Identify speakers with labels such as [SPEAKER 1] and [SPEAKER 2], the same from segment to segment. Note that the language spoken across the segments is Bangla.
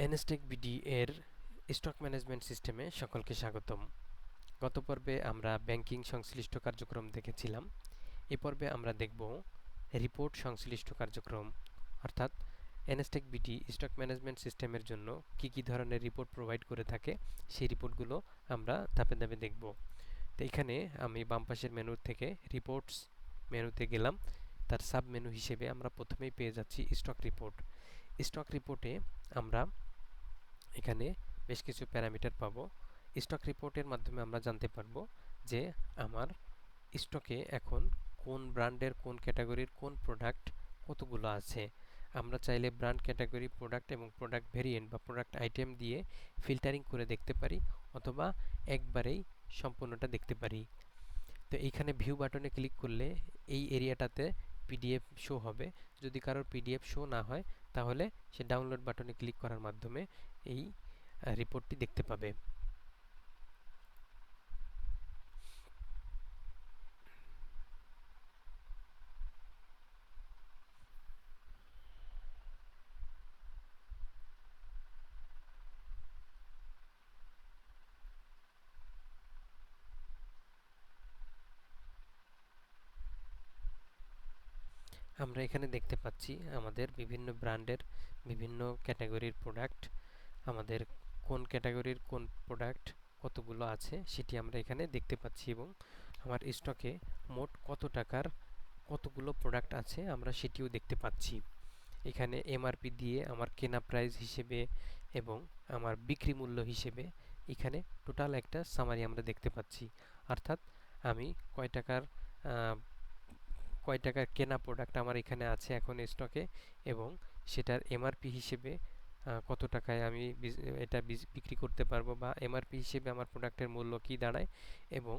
[SPEAKER 1] এনএসটেক বিডি এর স্টক ম্যানেজমেন্ট সিস্টেমে সকলকে স্বাগতম। গত পর্বে আমরা ব্যাংকিং সংশ্লিষ্ট কার্যক্রম দেখেছিলাম। এ পর্বে আমরা দেখব রিপোর্ট সংশ্লিষ্ট কার্যক্রম, অর্থাৎ এনএসটেক বিডি স্টক ম্যানেজমেন্ট সিস্টেমের জন্য কি কি ধরনের রিপোর্ট প্রোভাইড করে থাকে সেই রিপোর্টগুলো আমরা ধাপে ধাপে দেখব। তো এখানে আমি বাম পাশের মেনু থেকে রিপোর্টস মেনুতে গেলাম। তার সাব মেনু হিসেবে আমরা প্রথমেই পেয়ে যাচ্ছি স্টক রিপোর্ট। স্টক রিপোর্টে আমরা এখানে বেশ কিছু প্যারামিটার পাবো। স্টক রিপোর্টের মাধ্যমে আমরা জানতে পারবো যে আমার স্টকে এখন কোন ব্র্যান্ডের কোন ক্যাটাগরির কোন প্রোডাক্ট কতগুলো আছে। আমরা চাইলে ব্র্যান্ড, ক্যাটাগরি, প্রোডাক্ট এবং প্রোডাক্ট ভেরিয়েন্ট বা প্রোডাক্ট আইটেম দিয়ে ফিল্টারিং করে দেখতে পারি, অথবা একবারেই সম্পূর্ণটা দেখতে পারি। তো এইখানে ভিউ বাটনে ক্লিক করলে এই এরিয়াটাতে পিডিএফ শো হবে। যদি কারোর পিডিএফ শো না হয় তাহলে সে ডাউনলোড বাটনে ক্লিক করার মাধ্যমে এই রিপোর্টটি দেখতে পাবে। আমরা এখানে দেখতে পাচ্ছি আমাদের বিভিন্ন ব্র্যান্ডের বিভিন্ন ক্যাটাগরির প্রোডাক্ট, আমাদের কোন ক্যাটাগরির কোন প্রোডাক্ট কতগুলো আছে সেটি আমরা এখানে দেখতে পাচ্ছি, এবং আমার স্টকে মোট কত টাকার কতগুলো প্রোডাক্ট আছে আমরা সেটিও দেখতে পাচ্ছি। এখানে এমআরপি দিয়ে আমার কেনা প্রাইস হিসেবে এবং আমার বিক্রি মূল্য হিসেবে এখানে টোটাল একটা সামারি আমরা দেখতে পাচ্ছি। অর্থাৎ আমি কয় টাকার কেনা প্রোডাক্ট আমার এখানে আছে এখন স্টকে, এবং সেটার এমআরপি হিসেবে কত টাকায় আমি এটা বিক্রি করতে পারবো, বা এমআরপি হিসেবে আমার প্রোডাক্টের মূল্য কি দাঁড়ায়, এবং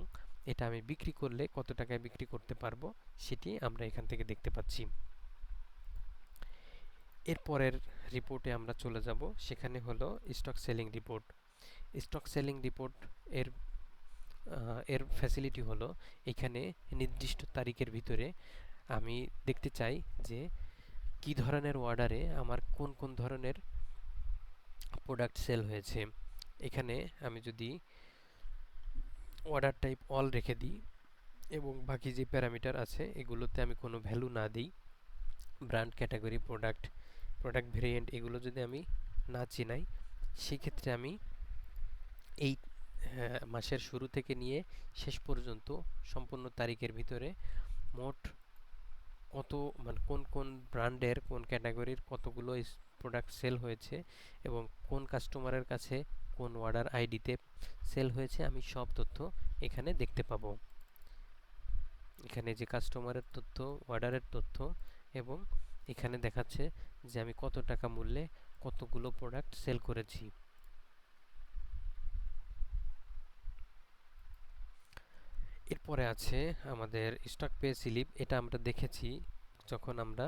[SPEAKER 1] এটা আমি বিক্রি করলে কত টাকায় বিক্রি করতে পারবো সেটি আমরা এখান থেকে দেখতে পাচ্ছি। এরপরের রিপোর্টে আমরা চলে যাব, সেখানে হলো stock selling report. Stock selling report এর এর ফ্যাসিলিটি হলো এখানে নির্দিষ্ট তারিখের ভিতরে আমি দেখতে চাই যে কি ধরনের অর্ডারে আমার কোন কোন ধরনের প্রোডাক্ট সেল হয়েছে। এখানে আমি যদি অর্ডার টাইপ অল রেখে দিই এবং বাকি যে প্যারামিটার আছে এগুলোতে আমি কোনো ভ্যালু না দিই, ব্র্যান্ড, ক্যাটাগরি, প্রোডাক্ট ভেরিয়েন্ট এগুলো যদি আমি না চিনাই, সেক্ষেত্রে আমি এই মাসের শুরু থেকে নিয়ে শেষ পর্যন্ত সম্পূর্ণ তারিখের ভিতরে মোট কত, মানে কোন কোন ব্র্যান্ডের কোন ক্যাটাগরির কতগুলো প্রোডাক্ট সেল হয়েছে এবং কোন কাস্টমারের কাছে কোন অর্ডার আইডিতে সেল হয়েছে, আমি সব তথ্য এখানে দেখতে পাবো। এখানে যে কাস্টমারের তথ্য, অর্ডারের তথ্য, এবং এখানে দেখাচ্ছে যে আমি কত টাকা মূল্যে কতগুলো প্রোডাক্ট সেল করেছি। এরপরে আছে আমাদের স্টক পে স্লিপ। এটা আমরা দেখেছি যখন আমরা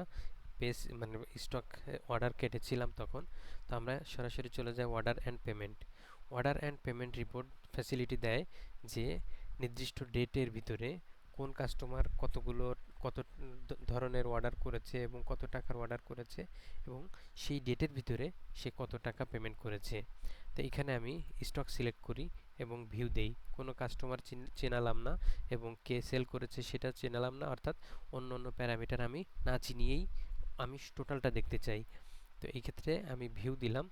[SPEAKER 1] মানে স্টক অর্ডার কেটেছিলাম তখন। তো আমরা সরাসরি চলে যাই order and payment. Order and payment report facility দেয় যে নির্দিষ্ট ডেটের ভিতরে কোন কাস্টমার কত ধরনের অর্ডার করেছে এবং কত টাকার অর্ডার করেছে, এবং সেই ডেটের ভিতরে সে কত টাকা পেমেন্ট করেছে। তো এখানে আমি স্টক সিলেক্ট করি এবং ভিউ দেই। কোনো কাস্টমার চেনালাম না এবং কে সেল করেছে সেটা চেনালাম না, অর্থাৎ অন্য অন্য প্যারামিটার আমি না চিনিয়েই আমি টোটালটা দেখতে চাই। তো এই ক্ষেত্রে আমি ভিউ দিলাম।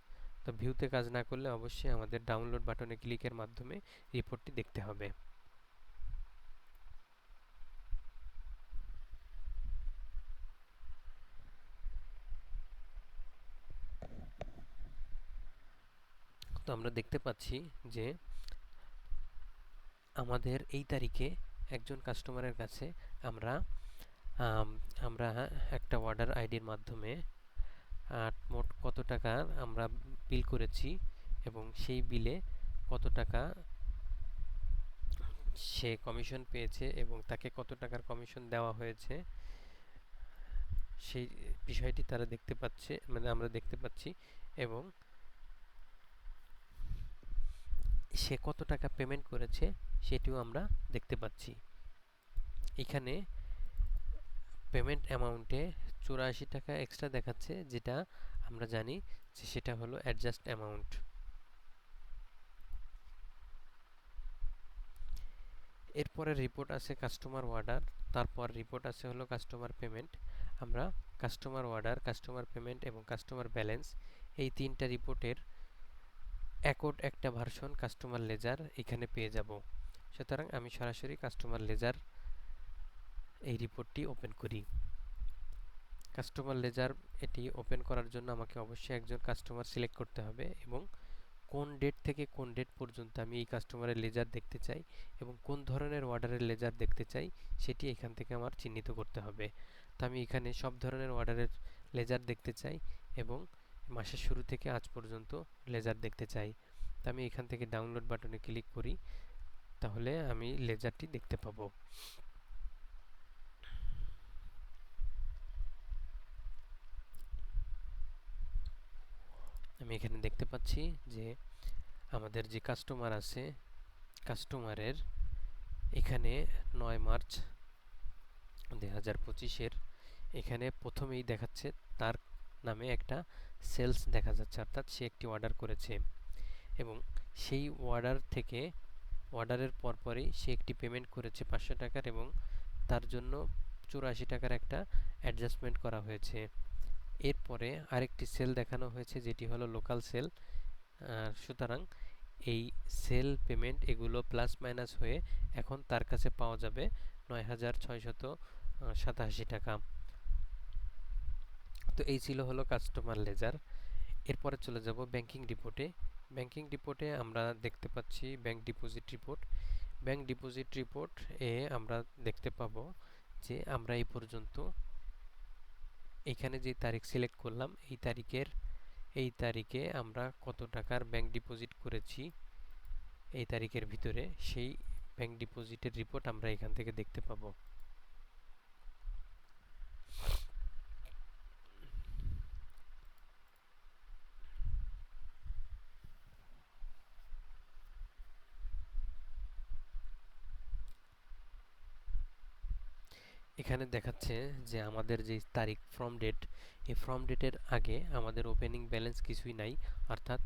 [SPEAKER 1] তো ভিউতে কাজ না করলে অবশ্যই আমাদের ডাউনলোড বাটনে ক্লিকের মাধ্যমে রিপোর্টটি দেখতে হবে। তো আমরা দেখতে পাচ্ছি যে আমাদের এই তারিখে একজন কাস্টমারের কাছে আমরা আমরা একটা অর্ডার আইডির মাধ্যমে মোট কত টাকা আমরা বিল করেছি এবং সেই বিলে কত টাকা সে কমিশন পেয়েছে এবং তাকে কত টাকার কমিশন দেওয়া হয়েছে সেই বিষয়টি তারা দেখতে পাচ্ছে, মানে আমরা দেখতে পাচ্ছি, এবং সে কত টাকা পেমেন্ট করেছে সেটিও আমরা দেখতে পাচ্ছি। এখানে পেমেন্ট অ্যামাউন্টে 84 টাকা এক্সট্রা দেখাচ্ছে, যেটা আমরা জানি যে সেটা হলো অ্যাডজাস্ট অ্যামাউন্ট। এরপরে রিপোর্ট আছে কাস্টমার অর্ডার, তারপর রিপোর্ট আছে হলো কাস্টমার পেমেন্ট। আমরা কাস্টমার অর্ডার, কাস্টমার পেমেন্ট এবং কাস্টমার ব্যালেন্স এই তিনটা রিপোর্টের একট একটা ভার্সন কাস্টমার লেজার এখানে পেয়ে যাব। সুতরাং আমি সরাসরি কাস্টমার লেজার এই রিপোর্টটি ওপেন করি। কাস্টমার লেজার এটি ওপেন করার জন্য আমাকে অবশ্যই একজন কাস্টমার সিলেক্ট করতে হবে এবং কোন ডেট থেকে কোন ডেট পর্যন্ত আমি এই কাস্টমারের লেজার দেখতে চাই এবং কোন ধরনের অর্ডারের লেজার দেখতে চাই সেটি এখান থেকে আমার চিহ্নিত করতে হবে। তো আমি এখানে সব ধরনের অর্ডারের লেজার দেখতে চাই এবং মাসের শুরু থেকে আজ পর্যন্ত লেজার দেখতে চাই। তো আমি এখান থেকে ডাউনলোড বাটনে ক্লিক করি, তাহলে আমি লেজারটি দেখতে পাবো। আমি এখানে দেখতে পাচ্ছি যে আমাদের যে কাস্টমার আছে, কাস্টমারের এখানে ৯ মার্চ 2025-এর এখানে প্রথমেই দেখাচ্ছে তার নামে একটা সেলস দেখা যাচ্ছে, অর্থাৎ সে একটি অর্ডার করেছে এবং সেই অর্ডার থেকে অর্ডারের পরপরই সে একটি পেমেন্ট করেছে 500 টাকার এবং তার জন্য 84 টাকার একটা অ্যাডজাস্টমেন্ট করা হয়েছে। এরপরে আরেকটি সেল দেখানো হয়েছে যেটি হলো লোকাল সেল। সুতরাং এই সেল পেমেন্ট এগুলো প্লাস মাইনাস হয়ে এখন তার কাছে পাওয়া যাবে ৯,৬87 টাকা। তো এই ছিল হলো কাস্টমার লেজার। এরপরে চলে যাব ব্যাংকিং রিপোর্টে। ব্যাংকিং রিপোর্টে আমরা দেখতে পাচ্ছি bank deposit report. Bank deposit report এ আমরা দেখতে পাবো যে আমরা এই পর্যন্ত এখানে যে তারিখ সিলেক্ট করলাম এই তারিখে আমরা কত টাকার ব্যাংক ডিপোজিট করেছি এই তারিখের ভিতরে, সেই ব্যাংক ডিপোজিটের রিপোর্ট আমরা এখান থেকে দেখতে পাবো। এখানে দেখাচ্ছে যে আমাদের যে তারিখ ফ্রম ডেট, এই ফ্রম ডেটের আগে আমাদের ওপেনিং ব্যালেন্স কিছুই নাই, অর্থাৎ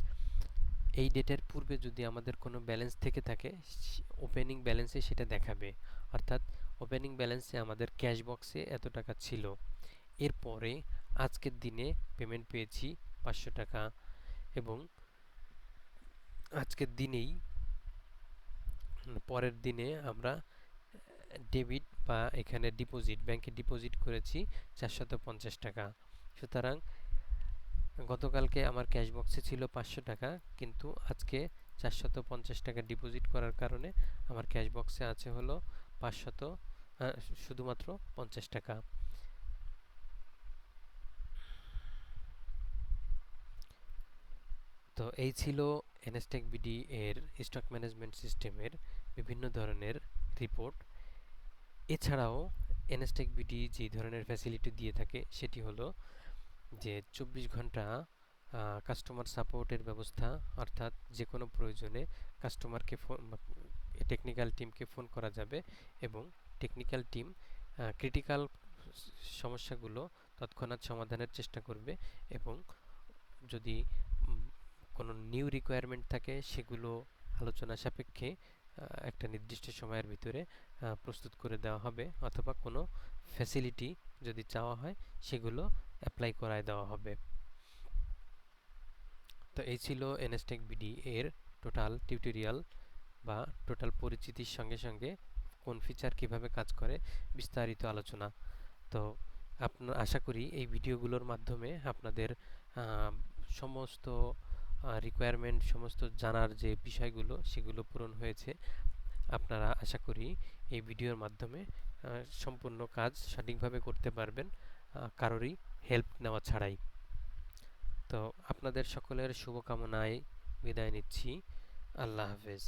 [SPEAKER 1] এই ডেটের পূর্বে যদি আমাদের কোনো ব্যালেন্স থেকে থাকে ওপেনিং ব্যালেন্সে সেটা দেখাবে, অর্থাৎ ওপেনিং ব্যালেন্সে আমাদের ক্যাশ বক্সে এত টাকা ছিল। এরপরে আজকের দিনে পেমেন্ট পেয়েছি 500 টাকা এবং আজকের দিনেই পরের দিনে আমরা ডেবিট বা এখানে ডিপোজিট ব্যাংকে ডিপোজিট করেছি 450 টাকা। সুতরাং গতকালকে আমার ক্যাশ বক্সে ছিল 500 টাকা, কিন্তু আজকে 450 টাকা ডিপোজিট করার কারণে আমার ক্যাশ বক্সে আছে হলো 500 শুধুমাত্র 50 টাকা। তো এই ছিল এনএসটেক বিডি এর স্টক ম্যানেজমেন্ট সিস্টেমের বিভিন্ন ধরনের রিপোর্ট। এছাড়াও এনএসটেক বিডি যে ধরনের ফ্যাসিলিটি দিয়ে থাকে সেটি হলো যে 24 ঘন্টা কাস্টমার সাপোর্টের ব্যবস্থা, অর্থাৎ যে কোনো প্রয়োজনে কাস্টমারকে ফোন, টেকনিক্যাল টিমকে ফোন করা যাবে এবং টেকনিক্যাল টিম ক্রিটিক্যাল সমস্যাগুলো তৎক্ষণাৎ সমাধানের চেষ্টা করবে এবং যদি কোনো নিউ রিকোয়ারমেন্ট থাকে সেগুলো আলোচনা সাপেক্ষে একটা নির্দিষ্ট সময়ের ভিতরে প্রস্তুত করে দেওয়া হবে, অথবা কোনো ফ্যাসিলিটি যদি চাওয়া হয় সেগুলো অ্যাপ্লাই করায় দেওয়া হবে। তো এই ছিল এনএসটেক বিডি এর টোটাল টিউটোরিয়াল বা টোটাল পরিচিতির সঙ্গে সঙ্গে কোন ফিচার কিভাবে কাজ করে বিস্তারিত আলোচনা। তো আশা করি এই ভিডিওগুলোর মাধ্যমে আপনাদের সমস্ত রিকোয়ারমেন্ট, সমস্ত জানার যে বিষয়গুলো সেগুলো পূরণ হয়েছে। আপনারা আশা করি এই ভিডিওর মাধ্যমে সম্পূর্ণ কাজ সঠিকভাবে করতে পারবেন কারোরই হেল্প নেওয়া ছাড়াই। তো আপনাদের সকলের শুভকামনায় বিদায় নিচ্ছি। আল্লাহ হাফেজ।